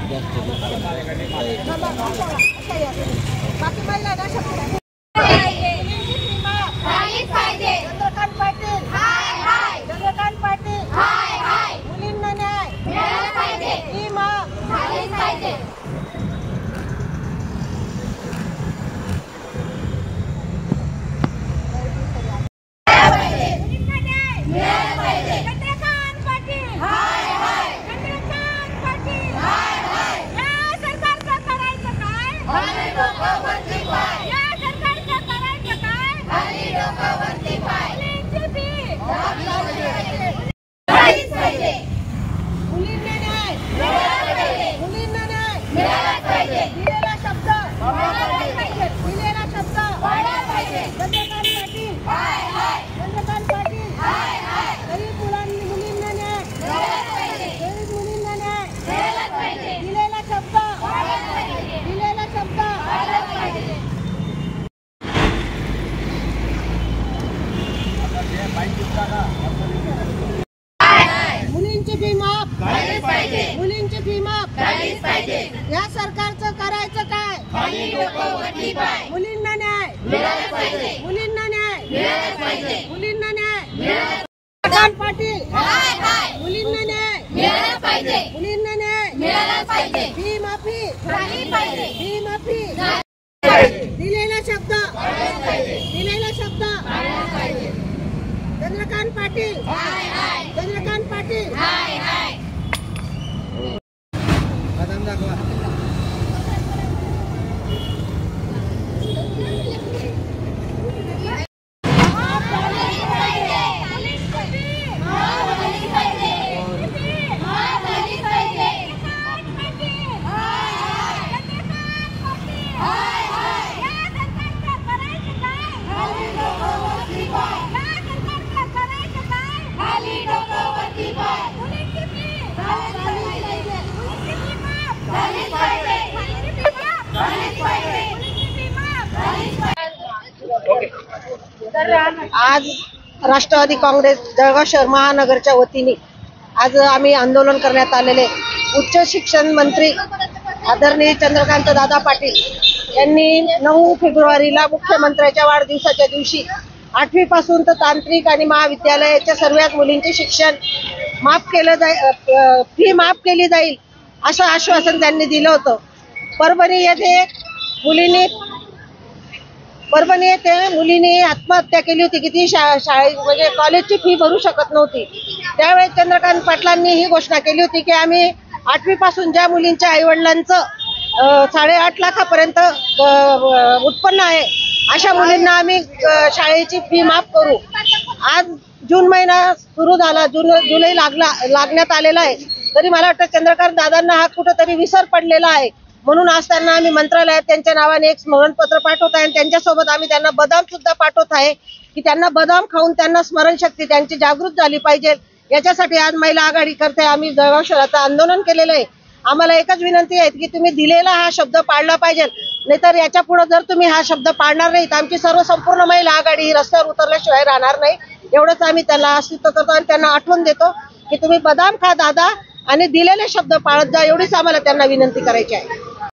बाकी महिला ना शब्द मुलींना न्याय मिळाला पाहिजे ही माग झालीच पाहिजे। मुलींची फी माफ झालीच पाहिजे। या सरकारचं करायचं काय? मुलींना न्याय मिळाला पाहिजे, मुलींना न्याय मिळाला पाहिजे, मुलींना न्याय पाटील मुलींना न्याय मिळाला पाहिजे, मुलींना न्याय मिळाला पाहिजे। फी माफी झाली पाहिजे, फी माफी दिलेला शब्द चंद्रकांत पाटील चंद्रकांत पाटील आज राष्ट्रवादी काँग्रेस जळगाव शहर महानगरच्या वतीने आज आम्ही आंदोलन करण्यात आलेले उच्च शिक्षण मंत्री आदरणीय चंद्रकांत दादा पाटील यांनी 9 फेब्रुवारीला मुख्यमंत्र्यांच्या वाढदिवसाच्या दिवशी 8वी पासून तर तांत्रिक आणि महाविद्यालयाच्या सर्वच मुलींचे शिक्षण माफ केलं जाईल, फी माफ केली जाईल असं आश्वासन त्यांनी दिलं होतं। परभणी येथे मुलीने आत्महत्या केली होती की ती शाळेत म्हणजे कॉलेजची फी भरू शकत नव्हती। त्यावेळेस चंद्रकांत पाटलांनी ही घोषणा केली होती की आम्ही 8वी पासून ज्या मुलींच्या आईवडिलांचं 8.5 लाखापर्यंत उत्पन्न आहे अशा मुलींना आम्ही शाळेची फी माफ करू। आज जून महिना सुरू झाला, जुलै लागण्यात आलेला आहे, तरी मला वाटतं चंद्रकांत दादांना हा कुठेतरी विसर पडलेला आहे। म्हणून आज त्यांना आम्ही मंत्रालयात त्यांच्या नावाने एक स्मरणपत्र पाठवत आहे आणि त्यांच्यासोबत आम्ही त्यांना बदाम सुद्धा पाठवत आहे की त्यांना बदाम खाऊन त्यांना स्मरणशक्ती त्यांची जागृत झाली पाहिजे। याच्यासाठी आज महिला आघाडी करते आम्ही जळगाव शहराचं आंदोलन केलेलं आहे। आम्हाला एकच विनंती आहे की तुम्ही दिलेला हा शब्द पाळला पाहिजे, नाहीतर याच्या पुढे जर तुम्ही हा शब्द पाळणार नाही तर आमची सर्व संपूर्ण महिला आघाडी ही रस्त्यावर उतरल्याशिवाय राहणार नाही। एवढंच आम्ही त्यांना आश्वस्त करतो आणि त्यांना आठवण देतो की तुम्ही बदाम खा दादा आणि दिलेले शब्द पाळत जा, एवढीच आम्हाला त्यांना विनंती करायची आहे।